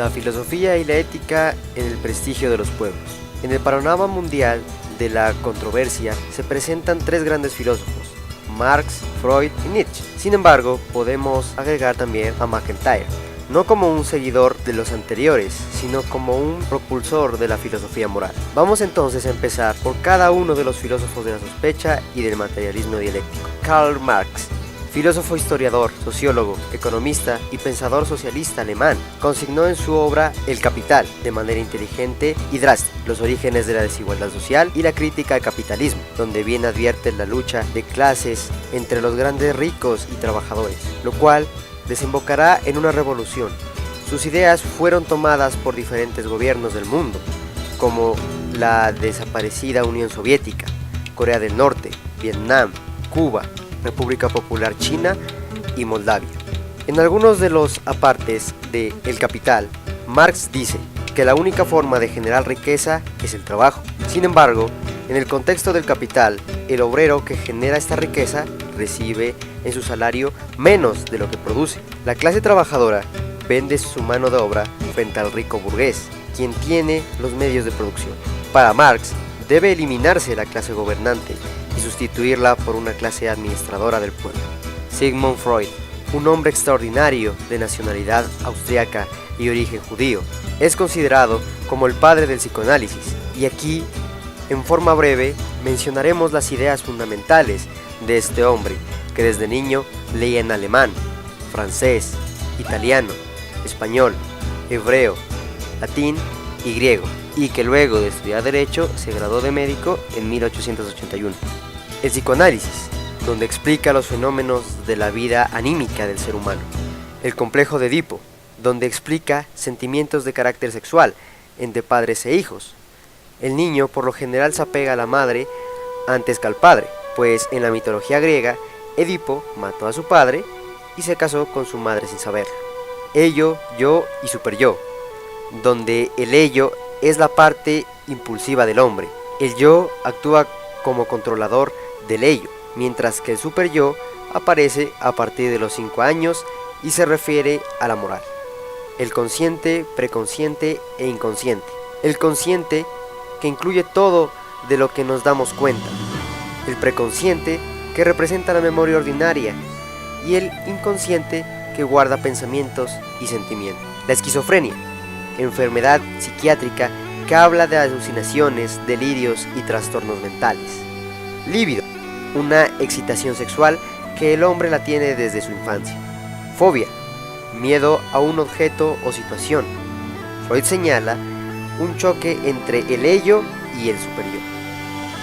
La filosofía y la ética en el prestigio de los pueblos. En el panorama mundial de la controversia se presentan tres grandes filósofos, Marx, Freud y Nietzsche. Sin embargo, podemos agregar también a MacIntyre, no como un seguidor de los anteriores, sino como un propulsor de la filosofía moral. Vamos entonces a empezar por cada uno de los filósofos de la sospecha y del materialismo dialéctico. Karl Marx, filósofo, historiador, sociólogo, economista y pensador socialista alemán, consignó en su obra El Capital, de manera inteligente y drástica, los orígenes de la desigualdad social y la crítica al capitalismo, donde bien advierte la lucha de clases entre los grandes ricos y trabajadores, lo cual desembocará en una revolución. Sus ideas fueron tomadas por diferentes gobiernos del mundo, como la desaparecida Unión Soviética, Corea del Norte, Vietnam, Cuba, República Popular China y Moldavia. En algunos de los apartes de El Capital, Marx dice que la única forma de generar riqueza es el trabajo. Sin embargo, en el contexto del capital, el obrero que genera esta riqueza recibe en su salario menos de lo que produce. La clase trabajadora vende su mano de obra frente al rico burgués, quien tiene los medios de producción. Para Marx, debe eliminarse la clase gobernante y sustituirla por una clase administradora del pueblo. Sigmund Freud, un hombre extraordinario de nacionalidad austriaca y origen judío, es considerado como el padre del psicoanálisis, y aquí, en forma breve, mencionaremos las ideas fundamentales de este hombre, que desde niño leía en alemán, francés, italiano, español, hebreo, latín y griego, y que luego de estudiar Derecho se graduó de médico en 1881. El psicoanálisis, donde explica los fenómenos de la vida anímica del ser humano. El complejo de Edipo, donde explica sentimientos de carácter sexual entre padres e hijos. El niño por lo general se apega a la madre antes que al padre, pues en la mitología griega, Edipo mató a su padre y se casó con su madre sin saberlo. Ello, yo y superyo, donde el ello es la parte impulsiva del hombre. El yo actúa como controlador del ello, mientras que el superyo aparece a partir de los 5 años y se refiere a la moral. El consciente, preconsciente e inconsciente. El consciente, que incluye todo de lo que nos damos cuenta. El preconsciente, que representa la memoria ordinaria, y el inconsciente, que guarda pensamientos y sentimientos. La esquizofrenia, enfermedad psiquiátrica que habla de alucinaciones, delirios y trastornos mentales. Líbido, una excitación sexual que el hombre la tiene desde su infancia. Fobia, miedo a un objeto o situación. Freud señala un choque entre el ello y el superyo.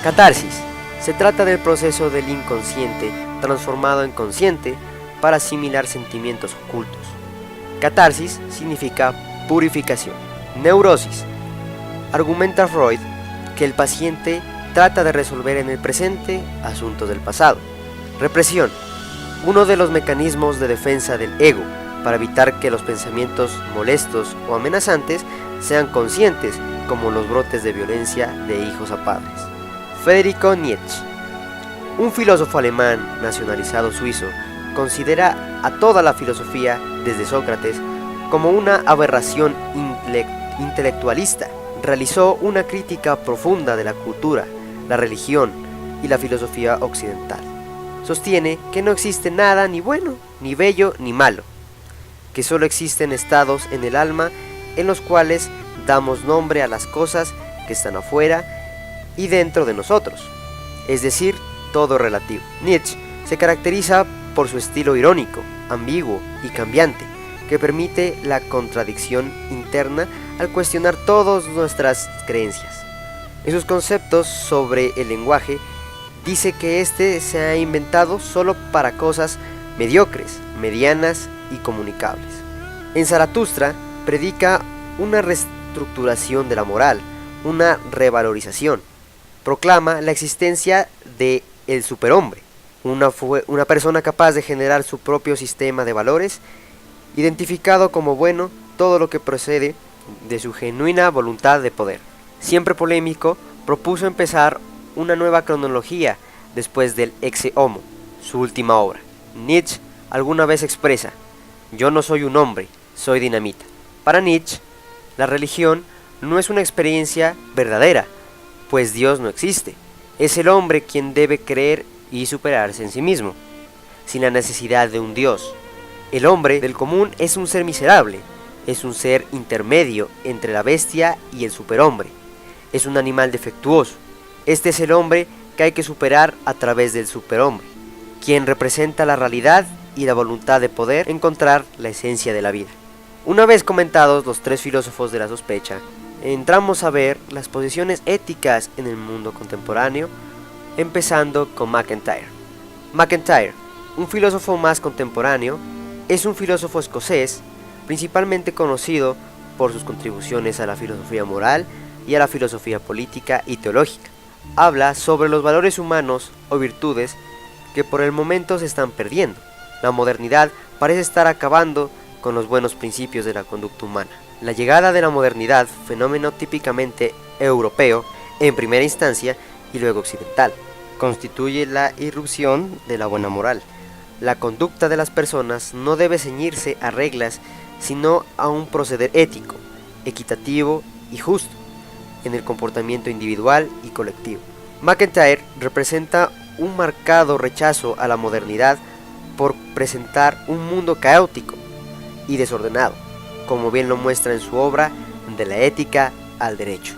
Catarsis, se trata del proceso del inconsciente transformado en consciente para asimilar sentimientos ocultos. Catarsis significa purificación. Neurosis, argumenta Freud que el paciente trata de resolver en el presente asuntos del pasado. Represión, uno de los mecanismos de defensa del ego para evitar que los pensamientos molestos o amenazantes sean conscientes, como los brotes de violencia de hijos a padres. Friedrich Nietzsche, un filósofo alemán nacionalizado suizo, considera a toda la filosofía, desde Sócrates, como una aberración intelectualista. Realizó una crítica profunda de la cultura, la religión y la filosofía occidental. Sostiene que no existe nada ni bueno, ni bello, ni malo, que solo existen estados en el alma en los cuales damos nombre a las cosas que están afuera y dentro de nosotros, es decir, todo relativo. Nietzsche se caracteriza por su estilo irónico, ambiguo y cambiante, que permite la contradicción interna al cuestionar todas nuestras creencias. En sus conceptos sobre el lenguaje, dice que este se ha inventado solo para cosas mediocres, medianas y comunicables. En Zaratustra predica una reestructuración de la moral, una revalorización. Proclama la existencia de el superhombre, una persona capaz de generar su propio sistema de valores, identificado como bueno todo lo que procede de su genuina voluntad de poder. Siempre polémico, propuso empezar una nueva cronología después del Ecce Homo, su última obra. Nietzsche alguna vez expresa: yo no soy un hombre, soy dinamita. Para Nietzsche, la religión no es una experiencia verdadera, pues Dios no existe. Es el hombre quien debe creer y superarse en sí mismo, sin la necesidad de un Dios. El hombre del común es un ser miserable, es un ser intermedio entre la bestia y el superhombre. Es un animal defectuoso. Este es el hombre que hay que superar a través del superhombre, quien representa la realidad y la voluntad de poder encontrar la esencia de la vida. Una vez comentados los tres filósofos de la sospecha, entramos a ver las posiciones éticas en el mundo contemporáneo, empezando con MacIntyre. MacIntyre, un filósofo más contemporáneo, es un filósofo escocés, principalmente conocido por sus contribuciones a la filosofía moral y a la filosofía política y teológica. Habla sobre los valores humanos o virtudes que por el momento se están perdiendo. La modernidad parece estar acabando con los buenos principios de la conducta humana. La llegada de la modernidad, fenómeno típicamente europeo en primera instancia y luego occidental, constituye la irrupción de la buena moral. La conducta de las personas no debe ceñirse a reglas, sino a un proceder ético, equitativo y justo en el comportamiento individual y colectivo. MacIntyre representa un marcado rechazo a la modernidad por presentar un mundo caótico y desordenado, como bien lo muestra en su obra De la ética al derecho.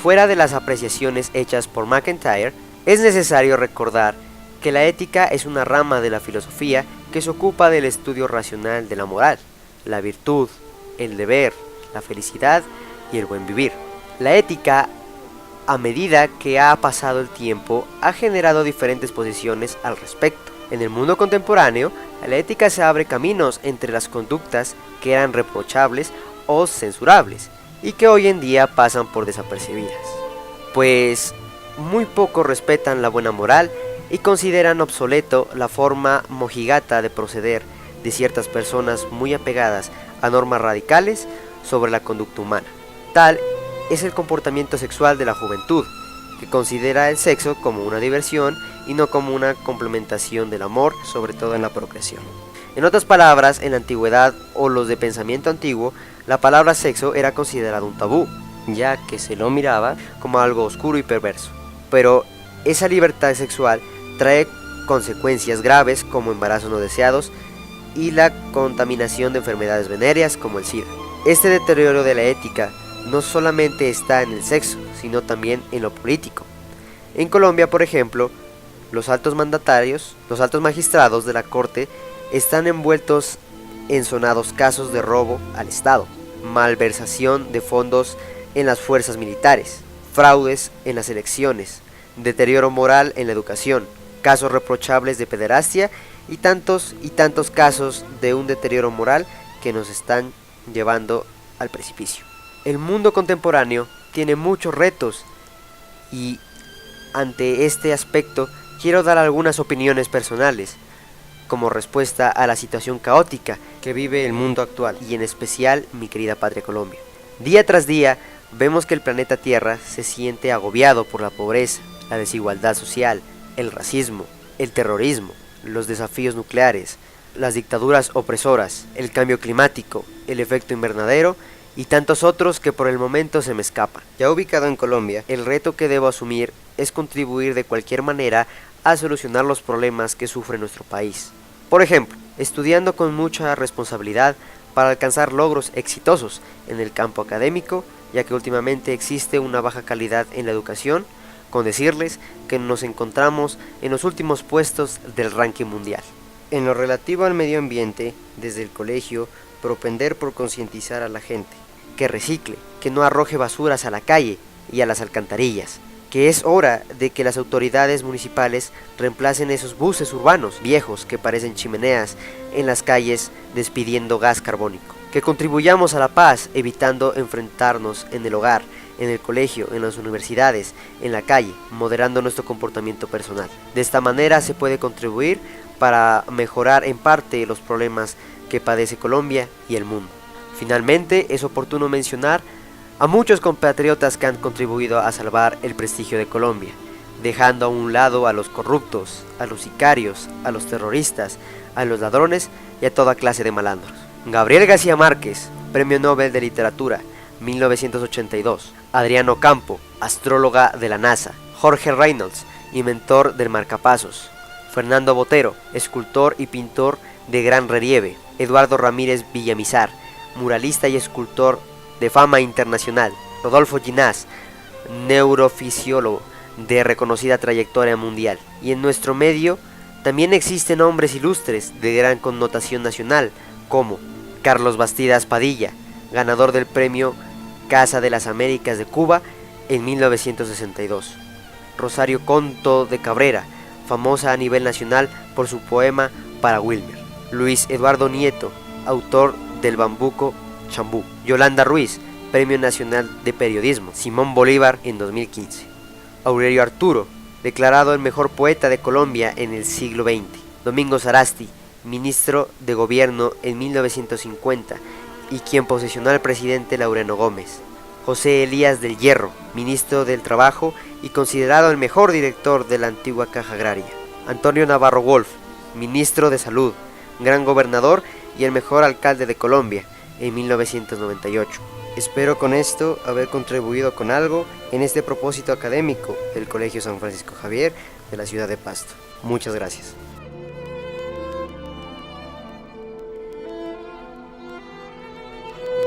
Fuera de las apreciaciones hechas por MacIntyre, es necesario recordar que la ética es una rama de la filosofía que se ocupa del estudio racional de la moral, la virtud, el deber, la felicidad y el buen vivir. La ética, a medida que ha pasado el tiempo, ha generado diferentes posiciones al respecto. En el mundo contemporáneo, a la ética se abre caminos entre las conductas que eran reprochables o censurables y que hoy en día pasan por desapercibidas, pues muy pocos respetan la buena moral y consideran obsoleto la forma mojigata de proceder de ciertas personas muy apegadas a normas radicales sobre la conducta humana. Tal es el comportamiento sexual de la juventud, que considera el sexo como una diversión y no como una complementación del amor, sobre todo en la procreación. En otras palabras, en la antigüedad o los de pensamiento antiguo, la palabra sexo era considerado un tabú, ya que se lo miraba como algo oscuro y perverso. Pero esa libertad sexual trae consecuencias graves como embarazos no deseados y la contaminación de enfermedades venéreas como el SIDA. Este deterioro de la ética no solamente está en el sexo, sino también en lo político. En Colombia, por ejemplo, los altos magistrados de la corte están envueltos en sonados casos de robo al Estado, malversación de fondos en las fuerzas militares, fraudes en las elecciones, deterioro moral en la educación, casos reprochables de pederastia y tantos casos de un deterioro moral que nos están llevando al precipicio. El mundo contemporáneo tiene muchos retos y ante este aspecto quiero dar algunas opiniones personales como respuesta a la situación caótica que vive el mundo actual y en especial mi querida patria Colombia. Día tras día vemos que el planeta Tierra se siente agobiado por la pobreza, la desigualdad social, el racismo, el terrorismo, los desafíos nucleares, las dictaduras opresoras, el cambio climático, el efecto invernadero y tantos otros que por el momento se me escapan. Ya ubicado en Colombia, el reto que debo asumir es contribuir de cualquier manera a solucionar los problemas que sufre nuestro país. Por ejemplo, estudiando con mucha responsabilidad para alcanzar logros exitosos en el campo académico, ya que últimamente existe una baja calidad en la educación, con decirles que nos encontramos en los últimos puestos del ranking mundial. En lo relativo al medio ambiente, desde el colegio, propender por concientizar a la gente, que recicle, que no arroje basuras a la calle y a las alcantarillas, que es hora de que las autoridades municipales reemplacen esos buses urbanos viejos que parecen chimeneas en las calles despidiendo gas carbónico, que contribuyamos a la paz evitando enfrentarnos en el hogar, en el colegio, en las universidades, en la calle, moderando nuestro comportamiento personal. De esta manera se puede contribuir para mejorar en parte los problemas que padece Colombia y el mundo. Finalmente, es oportuno mencionar a muchos compatriotas que han contribuido a salvar el prestigio de Colombia, dejando a un lado a los corruptos, a los sicarios, a los terroristas, a los ladrones y a toda clase de malandros. Gabriel García Márquez, Premio Nobel de Literatura, 1982. Adriano Campo, astróloga de la NASA. Jorge Reynolds, inventor del marcapasos. Fernando Botero, escultor y pintor de gran relieve. Eduardo Ramírez Villamizar, muralista y escultor de fama internacional. Rodolfo Ginás, neurofisiólogo de reconocida trayectoria mundial. Y en nuestro medio también existen hombres ilustres de gran connotación nacional, como Carlos Bastidas Padilla, ganador del premio Casa de las Américas de Cuba en 1962. Rosario Conto de Cabrera, famosa a nivel nacional por su poema Para Wilmer. Luis Eduardo Nieto, autor del Bambuco Chambú. Yolanda Ruiz, Premio Nacional de Periodismo. Simón Bolívar en 2015. Aurelio Arturo, declarado el mejor poeta de Colombia en el siglo XX. Domingo Sarasti, ministro de Gobierno en 1950 y quien posesionó al presidente Laureano Gómez. José Elías del Hierro, ministro del Trabajo y considerado el mejor director de la antigua Caja Agraria. Antonio Navarro Wolf, ministro de Salud, gran gobernador y el mejor alcalde de Colombia en 1998. Espero con esto haber contribuido con algo en este propósito académico del Colegio San Francisco Javier de la ciudad de Pasto. Muchas gracias.